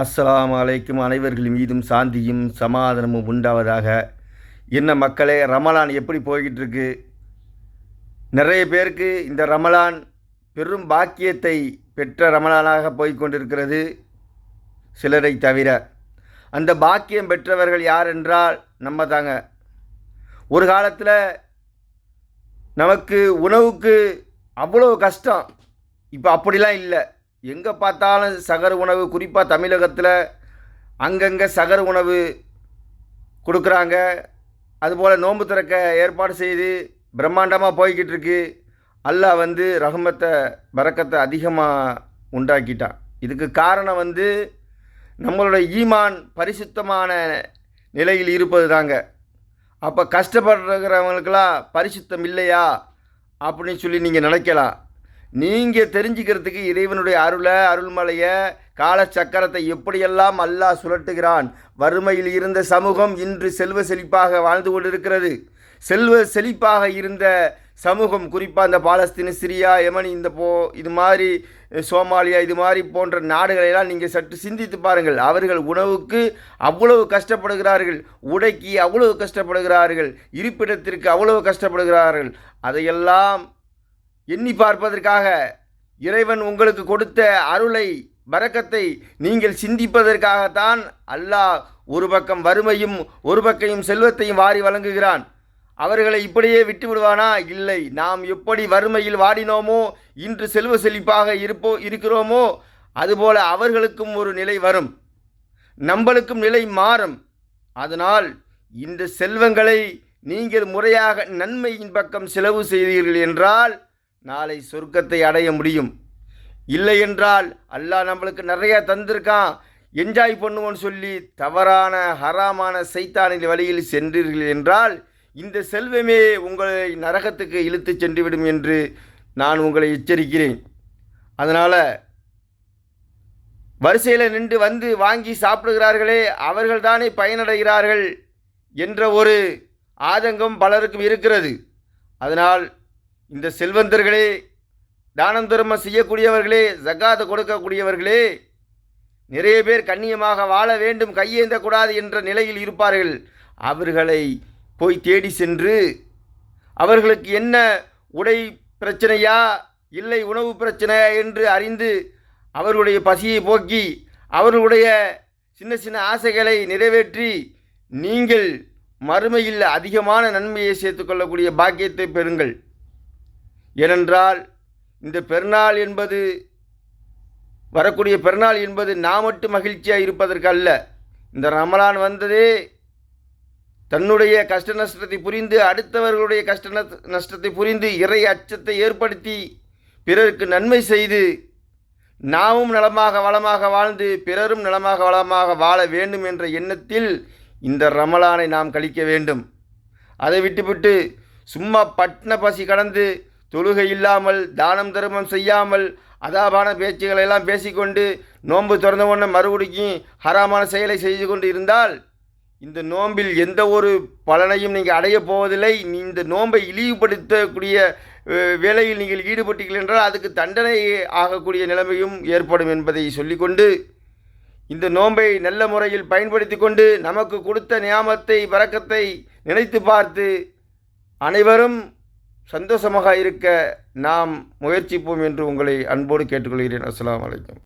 அஸ்ஸலாமு அலைக்கும். அனைவர்கள் மீதும் சாந்தியும் சமாதானமும் உண்டாவதாக. என்ன மக்களே, ரமலான் எப்படி போய்கிட்டு இருக்கு? நிறைய பேருக்கு இந்த ரமலான் பெரும் பாக்கியத்தை பெற்ற ரமலானாக போய்கொண்டிருக்கிறது, சிலரை தவிர. அந்த பாக்கியம் பெற்றவர்கள் யார் என்றால் நம்ம தாங்க. ஒரு காலத்தில் நமக்கு உணவுக்கு அவ்வளோ கஷ்டம், இப்போ அப்படிலாம் இல்லை. எங்கே பார்த்தாலும் சகர் உணவு. குறிப்பாக தமிழகத்தில் அங்கங்கே சகர் உணவு கொடுக்குறாங்க. அதுபோல் நோன்பு திறக்க ஏற்பாடு செய்து பிரம்மாண்டமாக போய்கிட்டு இருக்கு. அல்லாஹ் ரஹமத்தை பரக்கத்தை அதிகமாக உண்டாக்கிட்டான். இதுக்கு காரணம் நம்மளோட ஈமான் பரிசுத்தமான நிலையில் இருப்பது தாங்க. அப்போ கஷ்டப்படுறவங்களுக்கெல்லாம் பரிசுத்தம் இல்லையா அப்படின்னு சொல்லி நீங்கள் நினைக்கலாம். நீங்கள் தெரிஞ்சுக்கிறதுக்கு இறைவனுடைய அருள்மலையை காலச்சக்கரத்தை எப்படியெல்லாம் அல்லாஹ் சுழட்டுகிறான். வறுமையில் இருந்த சமூகம் இன்று செல்வ செழிப்பாக வாழ்ந்து கொண்டிருக்கிறது. செல்வ செழிப்பாக இருந்த சமூகம், குறிப்பாக இந்த பாலஸ்தீன், சிரியா, யமன், இது மாதிரி சோமாலியா, இது மாதிரி போன்ற நாடுகளெல்லாம் நீங்கள் சற்று சிந்தித்து பாருங்கள். அவர்கள் உணவுக்கு அவ்வளவு கஷ்டப்படுகிறார்கள், உடைக்கு அவ்வளவு கஷ்டப்படுகிறார்கள், இருப்பிடத்திற்கு அவ்வளவு கஷ்டப்படுகிறார்கள். அதையெல்லாம் எண்ணி பார்ப்பதற்காக இறைவன் உங்களுக்கு கொடுத்த அருளை பரக்கத்தை நீங்கள் சிந்திப்பதற்காகத்தான் அல்லாஹ் ஒரு பக்கம் வறுமையும் ஒரு பக்கம் செல்வத்தையும் வாரி வழங்குகிறான். அவர்களை இப்படியே விட்டு விடுவானா? இல்லை. நாம் எப்படி வறுமையில் வாடினோமோ, இன்று செல்வ செழிப்பாக இருக்கிறோமோ, அதுபோல அவர்களுக்கும் ஒரு நிலை வரும், நம்மளுக்கும் நிலை மாறும். அதனால் இந்த செல்வங்களை நீங்கள் முறையாக நன்மையின் பக்கம் செலவு செய்தீர்கள் என்றால் நாளை சொர்க்கத்தை அடைய முடியும். இல்லை என்றால் அல்லாஹ் நம்மளுக்கு நிறையா தந்திருக்கான், என்ஜாய் பண்ணுவோன்னு சொல்லி தவறான ஹராமான சைத்தானின் வழியில் சென்றீர்கள் என்றால் இந்த செல்வமே உங்களை நரகத்துக்கு இழுத்து சென்றுவிடும் என்று நான் உங்களை எச்சரிக்கிறேன். அதனால் வரிசையில் நின்று வாங்கி சாப்பிடுகிறார்களே, அவர்கள்தானே பயனடைகிறார்கள் என்ற ஒரு ஆதங்கம் பலருக்கும் இருக்கிறது. அதனால் இந்த செல்வந்தர்களே, தானம் தர்மம் செய்யக்கூடியவர்களே, ஜகாத்தை கொடுக்கக்கூடியவர்களே, நிறைய பேர் கண்ணியமாக வாழ வேண்டும், கையேந்தக்கூடாது என்ற நிலையில் இருப்பார்கள். அவர்களை போய் தேடி சென்று அவர்களுக்கு என்ன உடை பிரச்சனையா இல்லை உணவு பிரச்சனையா என்று அறிந்து அவர்களுடைய பசியை போக்கி அவர்களுடைய சின்ன சின்ன ஆசைகளை நிறைவேற்றி நீங்கள் மறுமையில் அதிகமான நன்மையை சேர்த்துக்கொள்ளக்கூடிய பாக்கியத்தை பெறுங்கள். ஏனென்றால் இந்த பெருநாள் என்பது, வரக்கூடிய பெருநாள் என்பது நான் மட்டும் மகிழ்ச்சியாக இருப்பதற்கு அல்ல. இந்த ரமலான் வந்ததே தன்னுடைய கஷ்ட நஷ்டத்தை புரிந்து, அடுத்தவர்களுடைய கஷ்ட நஷ்டத்தை புரிந்து, இறை அச்சத்தை ஏற்படுத்தி பிறருக்கு நன்மை செய்து நாமும் நலமாக வளமாக வாழ்ந்து பிறரும் நலமாக வளமாக வாழ வேண்டும் என்ற எண்ணத்தில் இந்த ரமலானை நாம் கழிக்க வேண்டும். அதை விட்டுவிட்டு சும்மா பட்ன பசி கடந்து தொழுகை இல்லாமல் தானம் தர்மம் செய்யாமல் அதாபான பேச்சுகளெல்லாம் பேசிக்கொண்டு நோன்பு திறந்த உடனே மறுபடியும் ஹராமான செயலை செய்து கொண்டு இருந்தால் இந்த நோன்பில் எந்த ஒரு பலனையும் நீங்கள் அடையப் போவதில்லை. இந்த நோன்பை இழிவுபடுத்தக்கூடிய வேலையில் நீங்கள் ஈடுபட்டீர்கள் என்றால் அதுக்கு தண்டனை ஆகக்கூடிய நிலைமையும் ஏற்படும் என்பதை சொல்லிக்கொண்டு இந்த நோன்பை நல்ல முறையில் பயன்படுத்தி கொண்டு நமக்கு கொடுத்த நியாமத்தை பரக்கத்தை நினைத்து பார்த்து அனைவரும் சந்தோஷமாக இருக்க நாம் முயற்சிப்போம் என்று உங்களை அன்போடு கேட்டுக்கொள்கிறேன். அஸ்ஸலாமு அலைக்கும்.